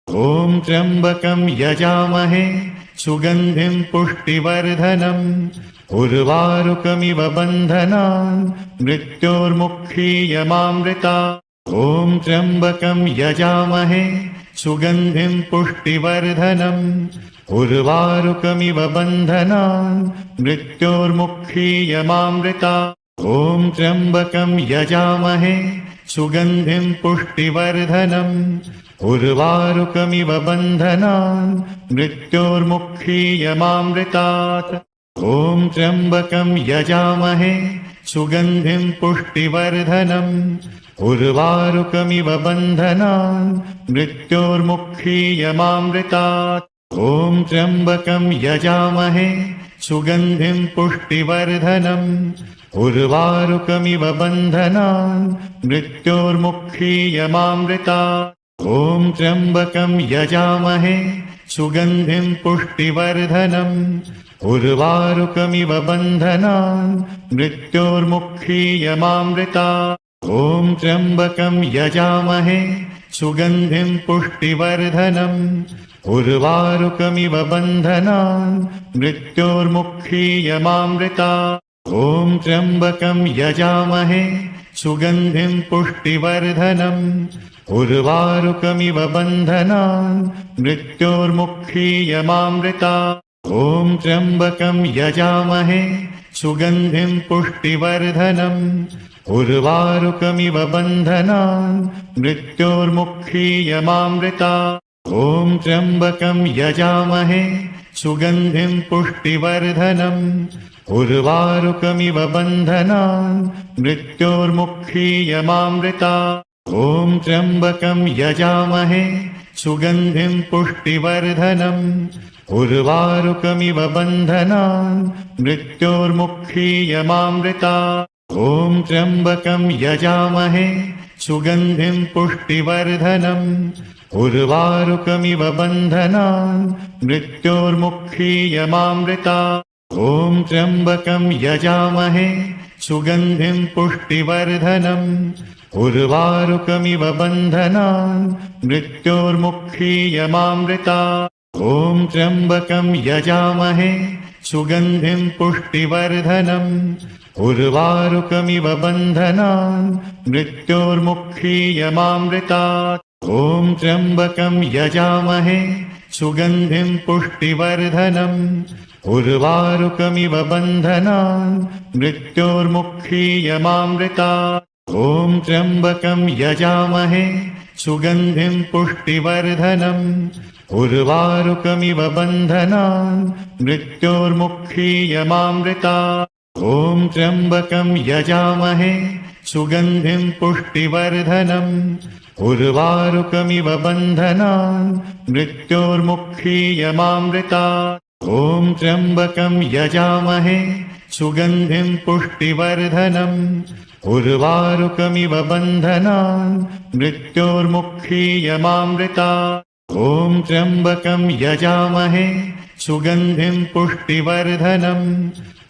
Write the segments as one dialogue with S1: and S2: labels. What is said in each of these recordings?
S1: ॐ त्र्यम्बकं यजामहे सुगन्धिं पुष्टिवर्धनम् उर्वारुकमिव बन्धनान् मृत्योर्मुक्षीयमामृतात्। ॐ त्र्यम्बकं यजामहे सुगन्धिं पुष्टिवर्धनम् उर्वारुकमिव बन्धनान् मृत्योर्मुक्षीयमामृतात्। ॐ त्र्यम्बकं यजामहे सुगन्धिं पुष्टिवर्धनम् उर्वारुकमिव बन्धनान् मृत्योर्मुक्षीयमामृतात्। ॐ त्र्यम्बकं यजामहे सुगन्धिं पुष्टिवर्धनम् उर्वारुकमिव बन्धनान् मृत्योर्मुक्षीयमामृतात्। ॐ त्र्यम्बकं यजामहे सुगन्धिं पुष्टिवर्धनम् उर्वारुकमिव बन्धनान् मृत्योर्मुक्षीयमामृतात्। ॐ त्र्यम्बकं यजामहे सुगन्धिं पुष्टिवर्धनम् उर्वारुकमिव बन्धनान् मृत्योर्मुक्षीयमामृतात्। ॐ त्र्यम्बकं यजामहे सुगन्धिं पुष्टिवर्धनम् उर्वारुकमिव बन्धनान् मृत्योर्मुक्षीयमामृतात्। ॐ त्र्यम्बकं यजामहे सुगन्धिं पुष्टिवर्धनम् उर्वारुकमिव बन्धनान् मृत्योर्मुक्षीयमामृतात्। ॐ त्र्यम्बकं यजामहे सुगन्धिं पुष्टिवर्धनम् उर्वारुकमिव बन्धनान् मृत्योर्मुक्षीयमामृतात्। ॐ त्र्यम्बकं यजामहे सुगन्धिं पुष्टिवर्धनम् उर्वारुकमिव बन्धनान् मृत्योर्मुक्षीयमामृतात्। ॐ त्र्यम्बकं यजामहे सुगन्धिं पुष्टिवर्धनम् उर्वारुकमिव बन्धनान् मृत्योर्मुक्षीयमामृतात्। ॐ त्र्यम्बकं यजामहे सुगन्धिं पुष्टिवर्धनम् उर्वारुकमिव बन्धनान् मृत्योर्मुक्षीयमामृतात्। ॐ त्र्यम्बकं यजामहे सुगन्धिं पुष्टिवर्धनम् उर्वारुकमिव बन्धनान् मृत्योर्मुक्षीयमामृतात्। ॐ त्र्यम्बकं यजामहे सुगन्धिं पुष्टिवर्धनम् उर्वारुकमिव बन्धनान् मृत्योर्मुक्षीयमामृतात्। ॐ त्र्यम्बकं यजामहे सुगन्धिं पुष्टिवर्धनम् उर्वारुकमिव बन्धनान् मृत्योर्मुक्षीयमामृतात्। ॐ त्र्यम्बकं यजामहे सुगन्धिं पुष्टिवर्धनम् उर्वारुकमिव बन्धनान् मृत्योर्मुक्षीयमामृतात्। ॐ त्र्यम्बकं यजामहे सुगन्धिं पुष्टिवर्धनम् उर्वारुकमिव बन्धनान् मृत्योर्मुक्षीयमामृतात्। ॐ त्र्यम्बकं यजामहे सुगन्धिं पुष्टिवर्धनम् उर्वारुकमिव बन्धनान् मृत्योर्मुक्षीयमामृतात्। ॐ त्र्यम्बकं यजामहे सुगन्धिं पुष्टिवर्धनम्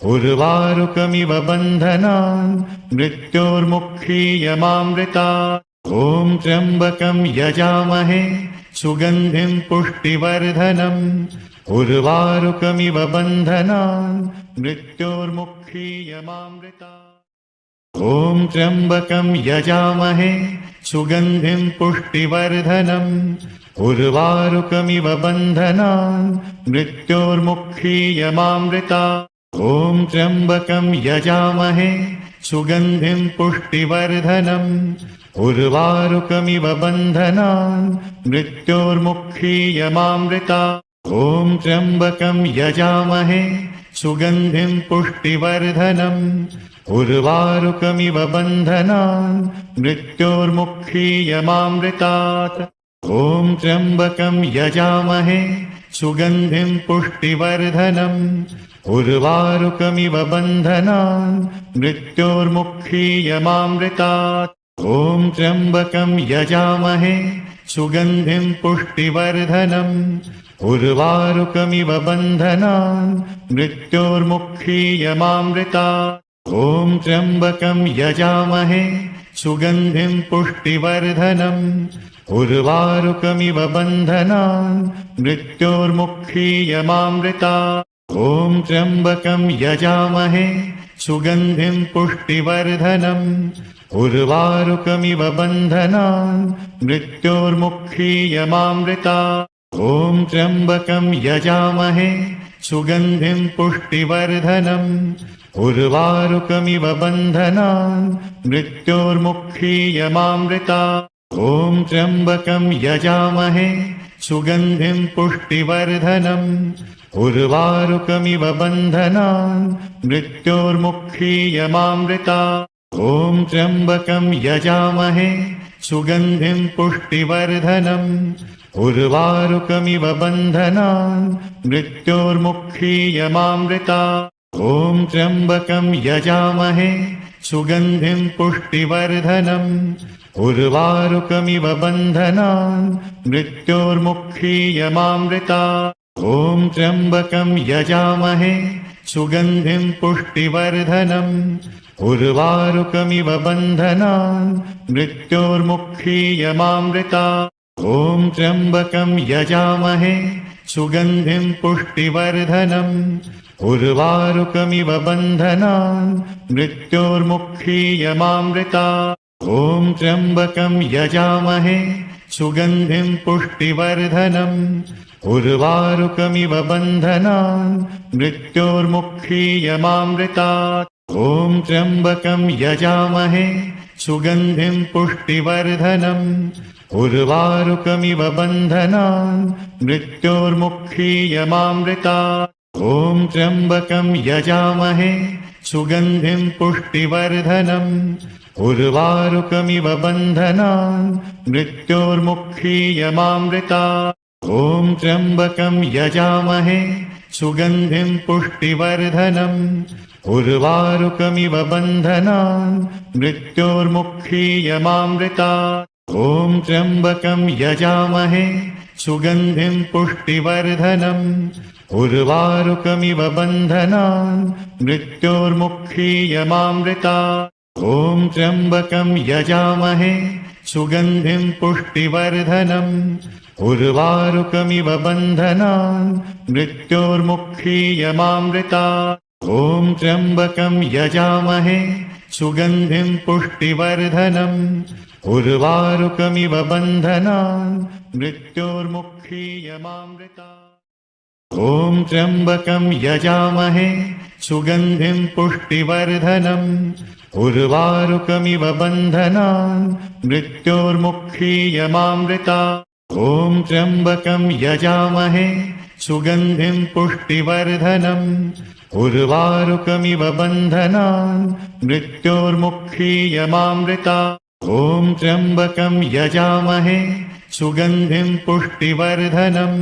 S1: उर्वारुकमिव बन्धनान् मृत्योर्मुक्षीयमामृतात्। ॐ त्र्यम्बकं यजामहे सुगन्धिं पुष्टिवर्धनम् उर्वारुकमिव बन्धनान् मृत्योर्मुक्षीयमामृतात्। ॐ त्र्यम्बकं यजामहे सुगन्धिं पुष्टिवर्धनम् उर्वारुकमिव बन्धनान् मृत्योर्मुक्षीयमामृतात्। ॐ त्र्यम्बकं यजामहे सुगन्धिं पुष्टिवर्धनम् उर्वारुकमिव बन्धनान् मृत्योर्मुक्षीयमामृतात्। ॐ त्र्यम्बकं यजामहे सुगन्धिं पुष्टिवर्धनम् उर्वारुकमिव बन्धनान् मृत्योर्मुक्षीयमामृतात्। ॐ त्र्यम्बकं यजामहे सुगन्धिं पुष्टिवर्धनम् उर्वारुकमिव बन्धनान् मृत्योर्मुक्षीयमामृतात्। ॐ त्र्यम्बकं यजामहे सुगन्धिं पुष्टिवर्धनम् उर्वारुकमिव बन्धनान् मृत्योर्मुक्षीयमामृतात्। ॐ त्र्यम्बकं यजामहे सुगन्धिं पुष्टिवर्धनम् उर्वारुकमिव बन्धनान् मृत्योर्मुक्षीयमामृतात् ॐ त्र्यम्बकं यजामहे सुगन्धिं पुष्टिवर्धनम् उर्वारुकमिव बन्धनान् मृत्योर्मुक्षीयमामृतात् ॐ त्र्यम्बकं यजामहे सुगन्धिं पुष्टिवर्धनम् उर्वारुकमिव बन्धनान् मृत्योर्मुक्षीयमामृतात् ॐ त्र्यम्बकं यजामहे सुगन्धिं पुष्टिवर्धनम् उर्वारुकमिव बन्धनान् मृत्योर्मुक्षीयमामृतात् ॐ त्र्यम्बकं यजामहे सुगन्धिं पुष्टिवर्धनम् उर्वारुकमिव बन्धनान् मृत्योर्मुक्षीयमामृतात् ॐ त्र्यम्बकं यजामहे सुगन्धिं पुष्टिवर्धनम् उर्वारुकमिव बन्धनान् मृत्योर्मुक्षीयमामृतात् ॐ त्र्यम्बकं यजामहे सुगन्धिं पुष्टिवर्धनम् उर्वारुकमिव बन्धनान् मृत्योर्मुक्षीयमामृतात् ॐ त्र्यम्बकं यजामहे सुगन्धिं पुष्टिवर्धनम् उर्वारुकमिव बन्धनान् मृत्योर्मुक्षीयमामृतात् ॐ त्र्यम्बकं यजामहे सुगन्धिं पुष्टिवर्धनम् उर्वारुकमिव बन्धनान् मृत्योर्मुक्षीयमामृतात् ॐ त्र्यम्बकं यजामहे सुगन्धिं पुष्टिवर्धनम् उर्वारुकमिव बन्धनान् मृत्योर्मुक्षीयमामृतात् ॐ त्र्यम्बकं यजामहे सुगन्धिं पुष्टिवर्धनम् उर्वारुकमिव बन्धनान् मृत्योर्मुक्षीयमामृतात् ॐ त्र्यम्बकं यजामहे सुगन्धिं पुष्टिवर्धनम् उर्वारुकमिव बन्धनान् मृत्योर्मुक्षीयमामृतात् ॐ त्र्यम्बकं यजामहे सुगन्धिं पुष्टिवर्धनम् उर्वारुकमिव बन्धनान् मृत्योर्मुक्षीयमामृतात् ॐ त्र्यम्बकं यजामहे सुगन्धिं पुष्टिवर्धनम् उर्वारुकमिव बन्धनान् मृत्योर्मुक्षीयमामृतात् ॐ त्र्यम्बकं यजामहे सुगन्धिं पुष्टिवर्धनम् उर्वारुकमिव बन्धनान् मृत्योर्मुक्षीयमामृतात् ॐ त्र्यम्बकं यजामहे सुगन्धिं पुष्टिवर्धनम् उर्वारुकमिव बन्धनान् मृत्योर्मुक्षीयमामृतात् ॐ त्र्यम्बकं यजामहे सुगन्धिं पुष्टिवर्धनम् उर्वारुकमिव बन्धनान् मृत्योर्मुक्षीयमामृतात् ॐ त्र्यम्बकं यजामहे सुगन्धिं पुष्टिवर्धनम्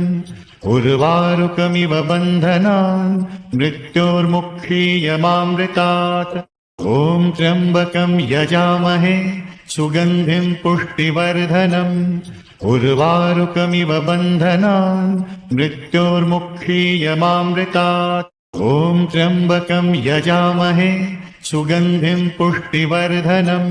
S1: उर्वारुकमिव बन्धनान् मृत्योर्मुक्षीयमामृतात् ॐ त्र्यम्बकं यजामहे सुगन्धिं पुष्टिवर्धनम् उर्वारुकमिव बन्धनान् मृत्योर्मुक्षीयमामृतात् ॐ त्र्यम्बकं यजामहे सुगन्धिं पुष्टिवर्धनम्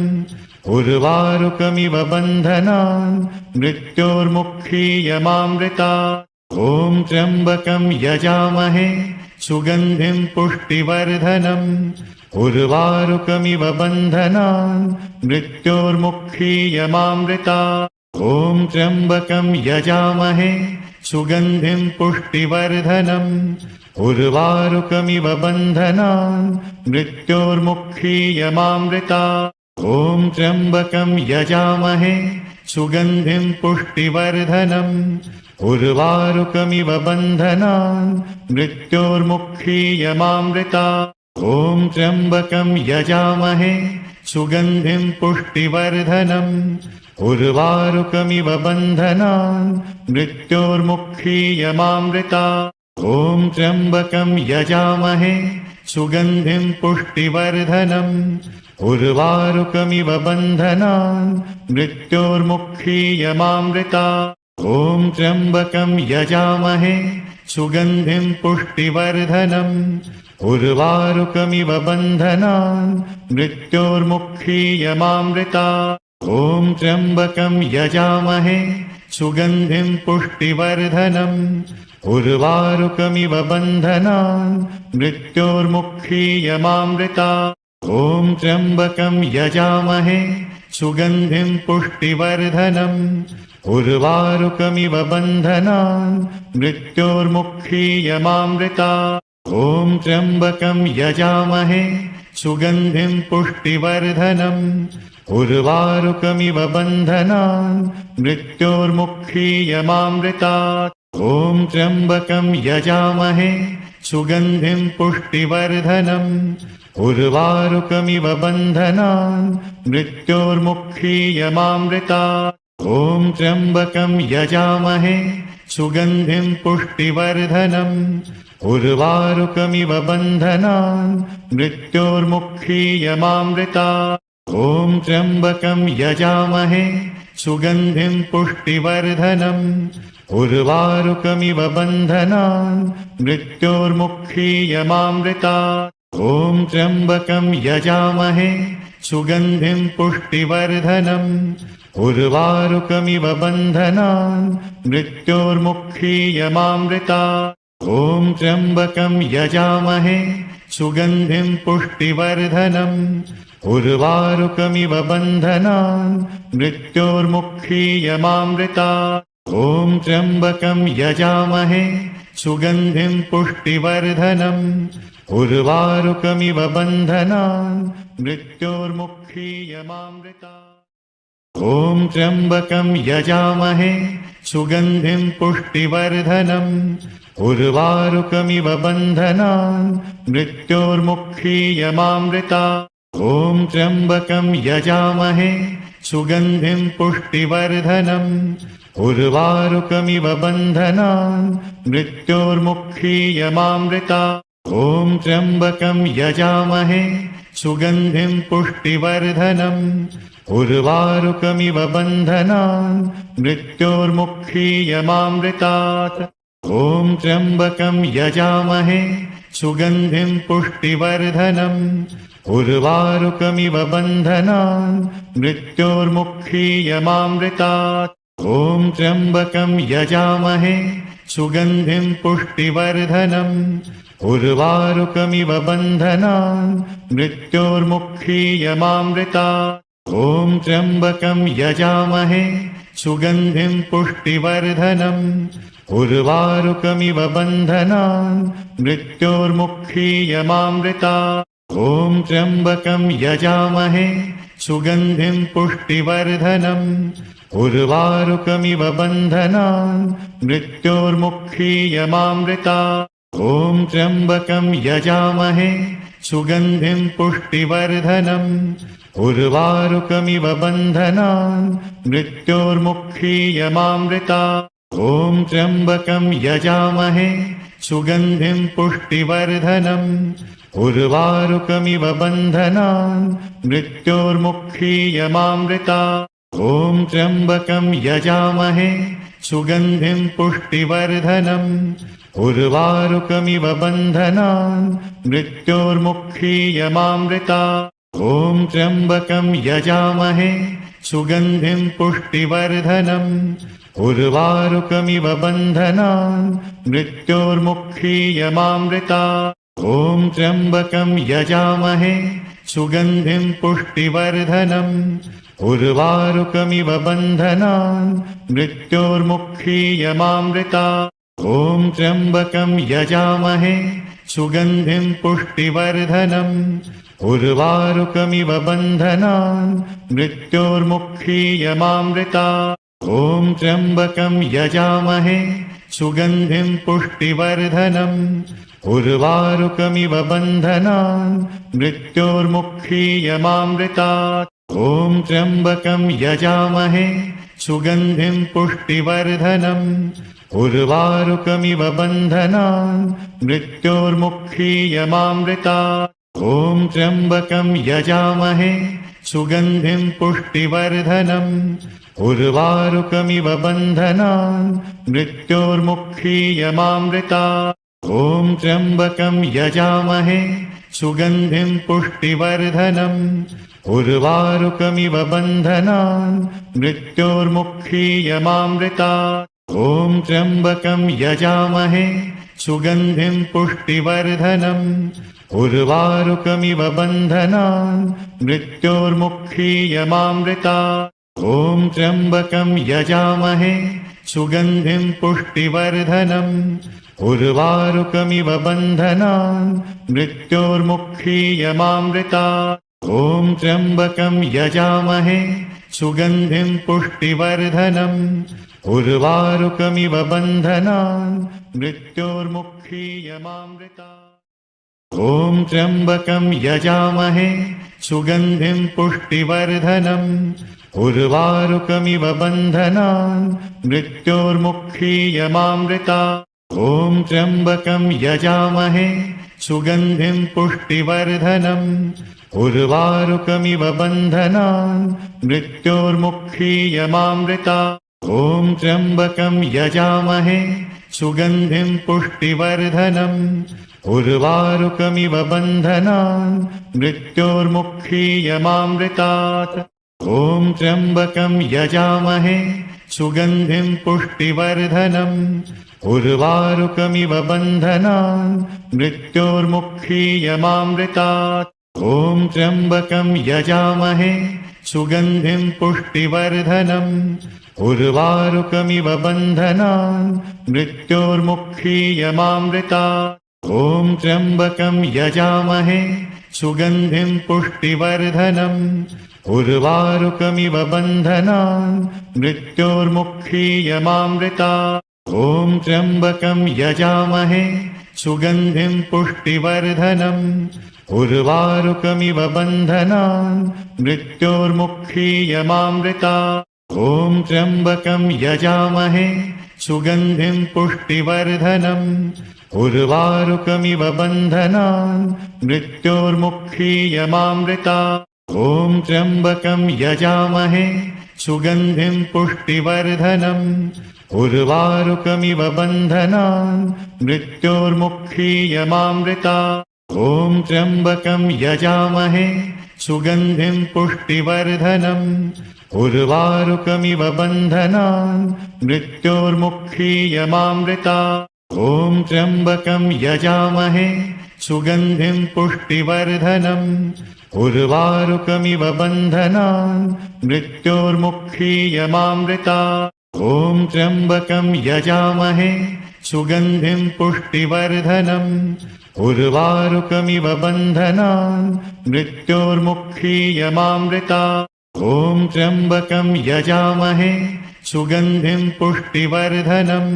S1: उर्वारुकमिव बन्धनान् मृत्योर्मुक्षीयमामृतात् ॐ त्र्यम्बकं यजामहे सुगन्धिं पुष्टिवर्धनम् उर्वारुकमिव बन्धनान् मृत्योर्मुक्षीयमामृतात् ॐ त्र्यम्बकं यजामहे सुगन्धिं पुष्टिवर्धनम् उर्वारुकमिव बन्धनान् मृत्योर्मुक्षीयमामृतात् ॐ त्र्यम्बकं यजामहे सुगन्धिं पुष्टिवर्धनम् उर्वारुकमिव बन्धनान् मृत्योर्मुक्षीयमामृतात् ॐ त्र्यम्बकं यजामहे सुगन्धिं पुष्टिवर्धनम् उर्वारुकमिव बन्धनान् मृत्योर्मुक्षीयमामृतात् ॐ त्र्यम्बकं यजामहे सुगन्धिं पुष्टिवर्धनम् उर्वारुकमिव बन्धनान् मृत्योर्मुक्षीयमामृतात् ॐ त्र्यम्बकं यजामहे सुगन्धिं पुष्टिवर्धनम् उर्वारुकमिव बन्धनान् मृत्योर्मुक्षीयमामृतात् ॐ त्र्यम्बकं यजामहे सुगन्धिं पुष्टिवर्धनम् उर्वारुकमिव बन्धनान् मृत्योर्मुक्षीयमामृतात् ॐ त्र्यम्बकं यजामहे सुगन्धिं पुष्टिवर्धनम् उर्वारुकमिव बन्धनान् मृत्योर्मुक्षीयमामृतात् ॐ त्र्यम्बकं यजामहे सुगन्धिं पुष्टिवर्धनम् उर्वारुकमिव बन्धनान् मृत्योर्मुक्षीयमामृतात् ॐ त्र्यम्बकं यजामहे सुगन्धिं पुष्टिवर्धनम् उर्वारुकमिव बन्धनान् मृत्योर्मुक्षीयमामृतात् ॐ त्र्यम्बकं यजामहे सुगन्धिं पुष्टिवर्धनम् उर्वारुकमिव बन्धनान् मृत्योर्मुक्षीयमामृतात् ॐ त्र्यम्बकं यजामहे सुगन्धिं पुष्टिवर्धनम् उर्वारुकमिव बन्धनान् मृत्योर्मुक्षीयमामृतात् ॐ त्र्यम्बकं यजामहे सुगन्धिं पुष्टिवर्धनम् उर्वारुकमिव बन्धनान् मृत्योर्मुक्षीयमामृतात् ॐ त्र्यम्बकं यजामहे सुगन्धिं पुष्टिवर्धनम् उर्वारुकमिव बन्धनान् मृत्योर्मुक्षीयमामृतात् ॐ त्र्यम्बकं यजामहे सुगन्धिं पुष्टिवर्धनम् उर्वारुकमिव बन्धनान् मृत्योर्मुक्षीयमामृतात् ॐ त्र्यम्बकं यजामहे सुगन्धिं पुष्टिवर्धनम् उर्वारुकमिव बन्धनान् मृत्योर्मुक्षीयमामृतात् ॐ त्र्यम्बकं यजामहे सुगन्धिं पुष्टिवर्धनम् उर्वारुकमिव बन्धनान् मृत्योर्मुक्षीयमामृतात् ॐ त्र्यम्बकं यजामहे सुगन्धिं पुष्टिवर्धनम् उर्वारुकमिव बन्धनान् मृत्योर्मुक्षीयमामृतात् ॐ त्र्यम्बकं यजामहे सुगन्धिं पुष्टिवर्धनम् उर्वारुकमिव बन्धनान् मृत्योर्मुक्षीयमामृतात् ॐ त्र्यम्बकं यजामहे सुगन्धिं पुष्टिवर्धनम् उर्वारुकमिव बन्धनान् मृत्योर्मुक्षीयमामृतात् ॐ त्र्यम्बकं यजामहे सुगन्धिं पुष्टिवर्धनम् उर्वारुकमिव बन्धनान् मृत्योर्मुक्षीयमामृतात् ॐ त्र्यम्बकं यजामहे सुगन्धिं पुष्टिवर्धनम् उर्वारुकमिव बन्धनान् मृत्योर्मुक्षीयमामृतात् ॐ त्र्यम्बकं यजामहे सुगन्धिं पुष्टिवर्धनम् उर्वारुकमिव बन्धनान् मृत्योर्मुक्षीयमामृतात् ॐ त्र्यम्बकं यजामहे सुगन्धिं पुष्टिवर्धनम् उर्वारुकमिव बन्धनान् मृत्योर्मुक्षीयमामृतात् ॐ त्र्यम्बकं यजामहे सुगन्धिं पुष्टिवर्धनम् उर्वारुकमिव बन्धनान् मृत्योर्मुक्षीयमामृतात् ॐ त्र्यम्बकं यजामहे सुगन्धिं पुष्टिवर्धनम् उर्वारुकमिव बन्धनान् मृत्योर्मुक्षीयमामृतात् ॐ त्र्यम्बकं यजामहे सुगन्धिं पुष्टिवर्धनम् उर्वारुकमिव बन्धनान् मृत्योर्मुक्षीयमामृतात् ॐ त्र्यम्बकं यजामहे सुगन्धिं पुष्टिवर्धनम् उर्वारुकमिव बन्धनान् मृत्योर्मुक्षीयमामृतात् ॐ त्र्यम्बकं यजामहे सुगन्धिं पुष्टिवर्धनम् उर्वारुकमिव बन्धनान् मृत्योर्मुक्षीयमामृतात् ॐ त्र्यम्बकं यजामहे सुगन्धिं पुष्टिवर्धनम् उर्वारुकमिव बन्धनान् मृत्योर्मुक्षीयमामृतात् ॐ त्र्यम्बकं यजामहे सुगन्धिं पुष्टिवर्धनम् उर्वारुकमिव बन्धनान् मृत्योर्मुक्षीयमामृतात् ॐ त्र्यम्बकं यजामहे सुगन्धिं पुष्टिवर्धनम् उर्वारुकमिव बन्धनान् मृत्योर्मुक्षीयमामृतात्। ॐ त्र्यम्बकं यजामहे सुगन्धिं पुष्टिवर्धनम् उर्वारुकमिव बन्धनान् मृत्योर्मुक्षीयमामृतात्। ॐ त्र्यम्बकं यजामहे सुगन्धिं पुष्टिवर्धनम् उर्वारुकमिव बन्धनान् मृत्योर्मुक्षीयमामृतात्। ॐ त्र्यम्बकं यजामहे सुगन्धिं पुष्टिवर्धनम् उर्वारुकमिव बन्धनान् मृत्योर्मुक्षीयमामृतात्। ॐ त्र्यम्बकं यजामहे सुगन्धिं पुष्टिवर्धनम् उर्वारुकमिव बन्धनान् मृत्योर्मुक्षीयमामृतात्। ॐ त्र्यम्बकं यजामहे सुगन्धिं पुष्टिवर्धनम् उर्वारुकमिव बन्धनान् मृत्योर्मुक्षीयमामृतात्। ॐ त्र्यम्बकं यजामहे सुगन्धिं पुष्टिवर्धनम् उर्वारुकमिव बन्धनान् मृत्योर्मुक्षीयमामृतात्। ॐ त्र्यम्बकं यजामहे सुगन्धिं पुष्टिवर्धनम् उर्वारुकमिव बन्धनान् मृत्योर्मुक्षीयमामृतात्। ॐ त्र्यम्बकं यजामहे सुगन्धिं पुष्टिवर्धनम् उर्वारुकमिव बन्धनान् मृत्योर्मुक्षीयमामृतात्। ॐ त्र्यम्बकं यजामहे सुगन्धिं पुष्टिवर्धनम् उर्वारुकमिव बन्धनान् मृत्योर्मुक्षीयमामृतात्। ॐ त्र्यम्बकं यजामहे सुगन्धिं पुष्टिवर्धनम् उर्वारुकमिव बन्धनान् मृत्योर्मुक्षीयमामृतात्। ॐ त्र्यम्बकं यजामहे सुगन्धिं पुष्टिवर्धनम् उर्वारुकमिव बन्धनान् मृत्योर्मुक्षीयमामृतात्। ॐ त्र्यम्बकं यजामहे सुगन्धिं पुष्टिवर्धनम् उर्वारुकमिव बन्धनान् मृत्योर्मुक्षीयमामृतात्। ॐ त्र्यम्बकं यजामहे सुगन्धिं पुष्टिवर्धनम् उर्वारुकमिव बन्धनान् मृत्योर्मुक्षीयमामृतात्। ॐ त्र्यम्बकं यजामहे सुगन्धिं पुष्टिवर्धनम् उर्वारुकमिव बन्धनान् मृत्योर्मुक्षीयमामृतात्। ॐ त्र्यम्बकं यजामहे सुगन्धिं पुष्टिवर्धनम् उर्वारुकमिव बन्धनान् मृत्योर्मुक्षीयमामृतात्। ॐ त्र्यम्बकं यजामहे सुगन्धिं पुष्टिवर्धनम्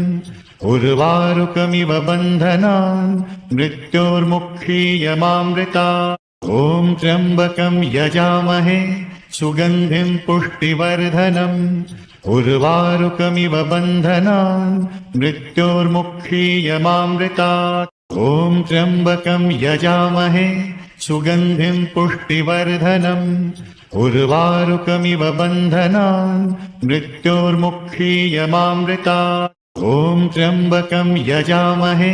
S1: उर्वारुकमिव बन्धनान् मृत्योर्मुक्षीयमामृतात्। ॐ त्र्यम्बकं यजामहे सुगन्धिं पुष्टिवर्धनम् उर्वारुकमिव बन्धनान् मृत्योर्मुक्षीयमामृतात्। ॐ त्र्यम्बकं यजामहे सुगन्धिं पुष्टिवर्धनम् उर्वारुकमिव बन्धनान् मृत्योर्मुक्षीयमामृतात्। ॐ त्र्यम्बकं यजामहे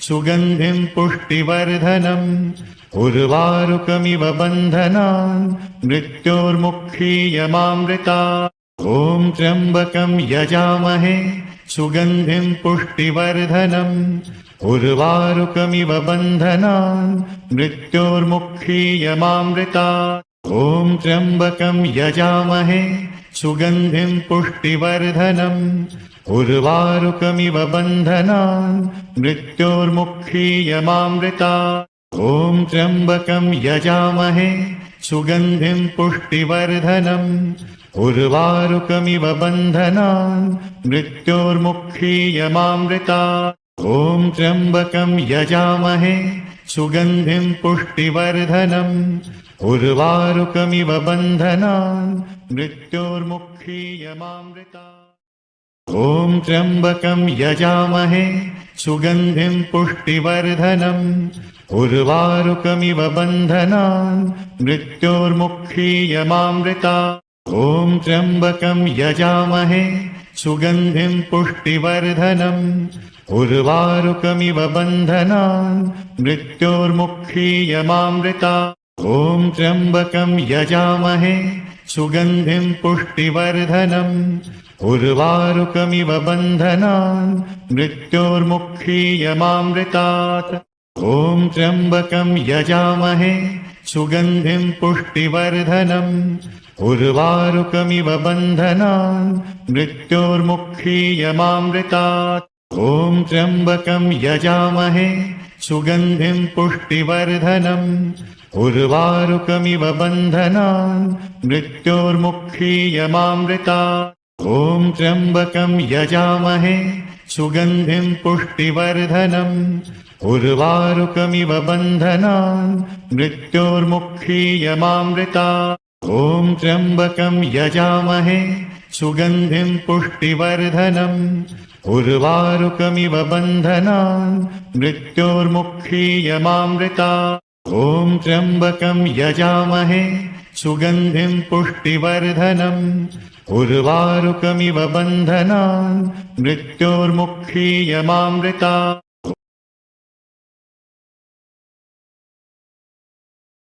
S1: सुगन्धिं पुष्टिवर्धनम् उर्वारुकमिव बन्धनान् मृत्योर्मुक्षीयमामृतात्। ॐ त्र्यम्बकं यजामहे सुगन्धिं पुष्टिवर्धनम् उर्वारुकमिव बन्धनान् मृत्योर्मुक्षीयमामृतात्। ॐ त्र्यम्बकं यजामहे सुगन्धिं पुष्टिवर्धनम् उर्वारुकमिव बन्धनान् मृत्योर्मुक्षीयमामृतात्। ॐ त्र्यम्बकं यजामहे सुगन्धिं पुष्टिवर्धनम् उर्वारुकमिव बन्धनान् मृत्योर्मुक्षीयमामृतात्। ॐ त्र्यम्बकं यजामहे सुगन्धिं पुष्टिवर्धनम् उर्वारुकमिव बन्धनान् मृत्योर्मुक्षीयमामृतात्। ॐ त्र्यम्बकं यजामहे सुगन्धिं पुष्टिवर्धनम् उर्वारुकमिव बन्धनान् मृत्योर्मुक्षीयमामृतात्। ॐ त्र्यम्बकं यजामहे सुगन्धिं पुष्टिवर्धनम् उर्वारुकमिव बन्धनान् मृत्योर्मुक्षीयमामृतात्। ॐ त्र्यम्बकं यजामहे सुगन्धिं पुष्टिवर्धनम् उर्वारुकमिव बन्धनान् मृत्योर्मुक्षीयमामृतात् ॐ त्र्यम्बकं यजामहे सुगन्धिं पुष्टिवर्धनम् उर्वारुकमिव बन्धनान् मृत्योर्मुक्षीयमामृतात् ॐ त्र्यम्बकं यजामहे सुगन्धिं पुष्टिवर्धनम् उर्वारुकमिव बन्धनान् मृत्योर्मुक्षीयमामृतात् ॐ त्र्यम्बकं यजामहे सुगन्धिं पुष्टिवर्धनम् उर्वारुकमिव बन्धनान् मृत्योर्मुक्षीयमामृतात् ॐ त्र्यम्बकं यजामहे सुगन्धिं पुष्टिवर्धनम् उर्वारुकमिव बन्धनान् मृत्योर्मुक्षीयमामृतात् ॐ त्र्यम्बकं यजामहे सुगन्धिं पुष्टिवर्धनम् उर्वारुकमिव बन्धनान् मृत्योर्मुक्षीयमामृतात्